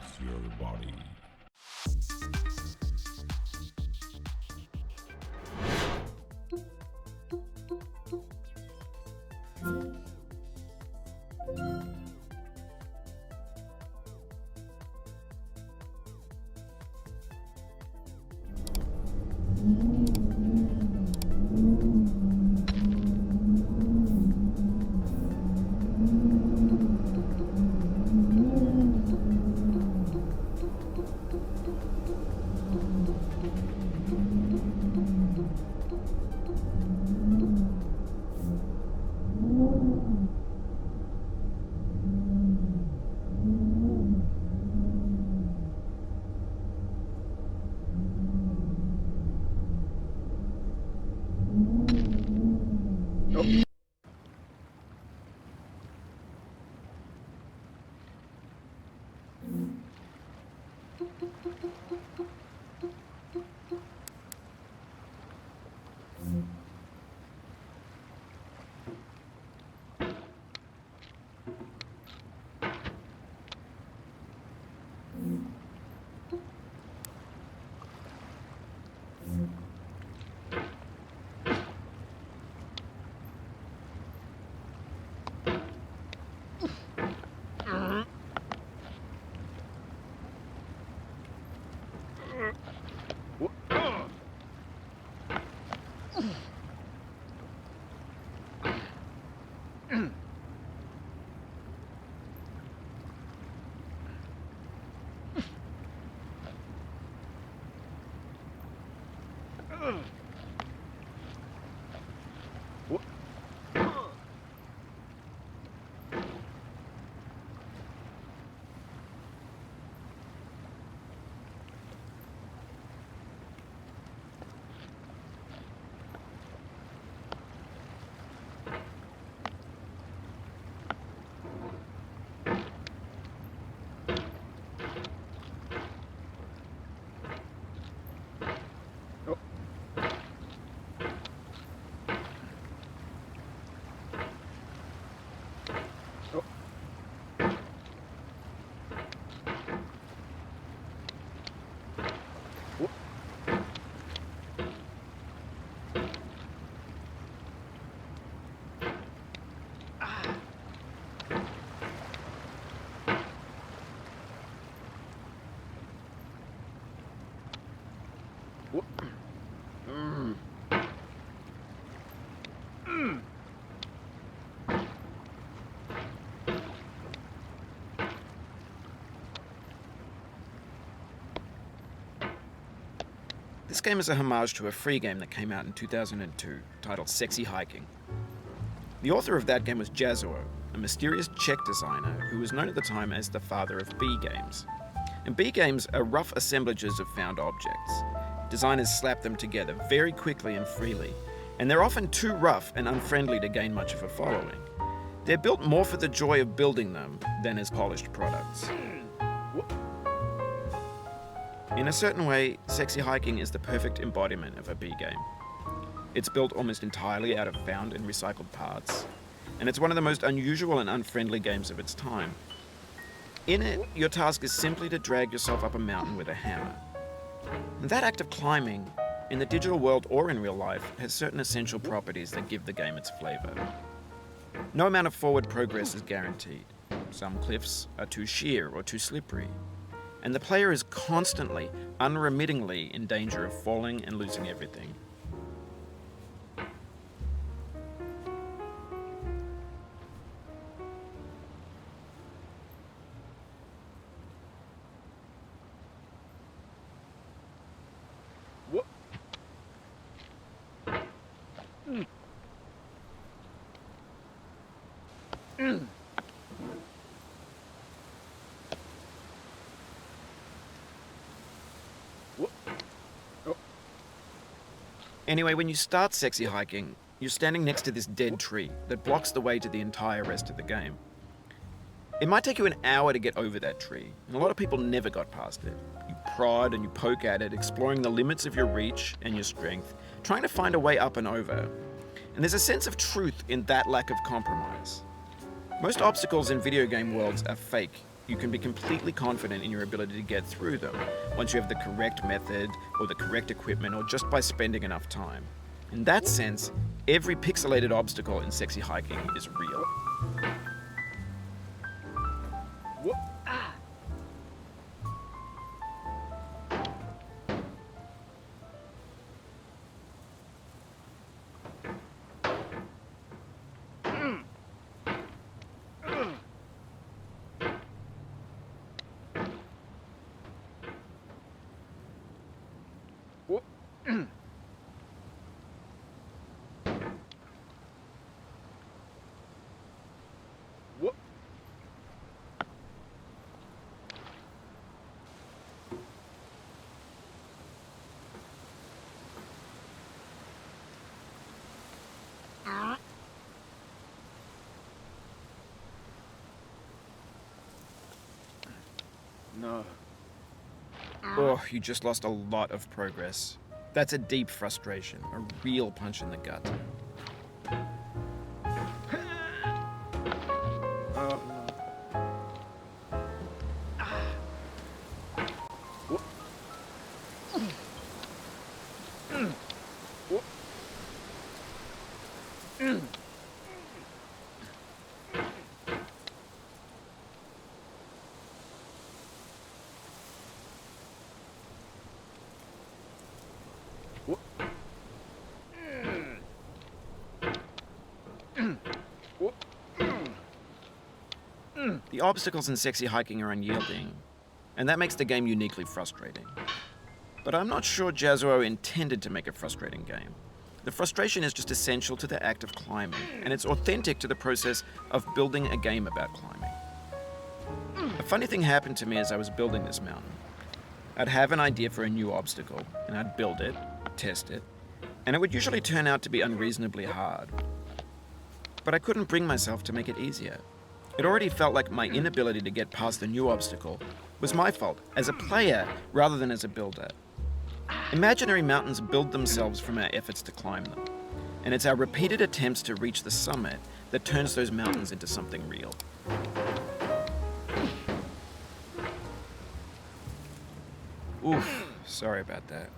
affects your body. This game is a homage to a free game that came out in 2002, titled Sexy Hiking. The author of that game was Jazuo, a mysterious Czech designer who was known at the time as the father of B games. And B games are rough assemblages of found objects. Designers slap them together very quickly and freely, and they're often too rough and unfriendly to gain much of a following. They're built more for the joy of building them than as polished products. In a certain way, Sexy Hiking is the perfect embodiment of a B game. It's built almost entirely out of found and recycled parts, and it's one of the most unusual and unfriendly games of its time. In it, your task is simply to drag yourself up a mountain with a hammer. And that act of climbing, in the digital world or in real life, has certain essential properties that give the game its flavor. No amount of forward progress is guaranteed. Some cliffs are too sheer or too slippery, and the player is constantly, unremittingly in danger of falling and losing everything. Anyway, when you start Sexy Hiking, you're standing next to this dead tree that blocks the way to the entire rest of the game. It might take you an hour to get over that tree, and a lot of people never got past it. You prod and you poke at it, exploring the limits of your reach and your strength, trying to find a way up and over. And there's a sense of truth in that lack of compromise. Most obstacles in video game worlds are fake, you can be completely confident in your ability to get through them once you have the correct method or the correct equipment or just by spending enough time. In that sense, every pixelated obstacle in Sexy Hiking is real. No. Oh, you just lost a lot of progress. That's a deep frustration, a real punch in the gut. The obstacles in Sexy Hiking are unyielding, and that makes the game uniquely frustrating. But I'm not sure Jazuo intended to make a frustrating game. The frustration is just essential to the act of climbing, and it's authentic to the process of building a game about climbing. A funny thing happened to me as I was building this mountain. I'd have an idea for a new obstacle, and I'd build it, test it, and it would usually turn out to be unreasonably hard. But I couldn't bring myself to make it easier. It already felt like my inability to get past the new obstacle was my fault as a player rather than as a builder. Imaginary mountains build themselves from our efforts to climb them, and it's our repeated attempts to reach the summit that turns those mountains into something real. Oof, sorry about that.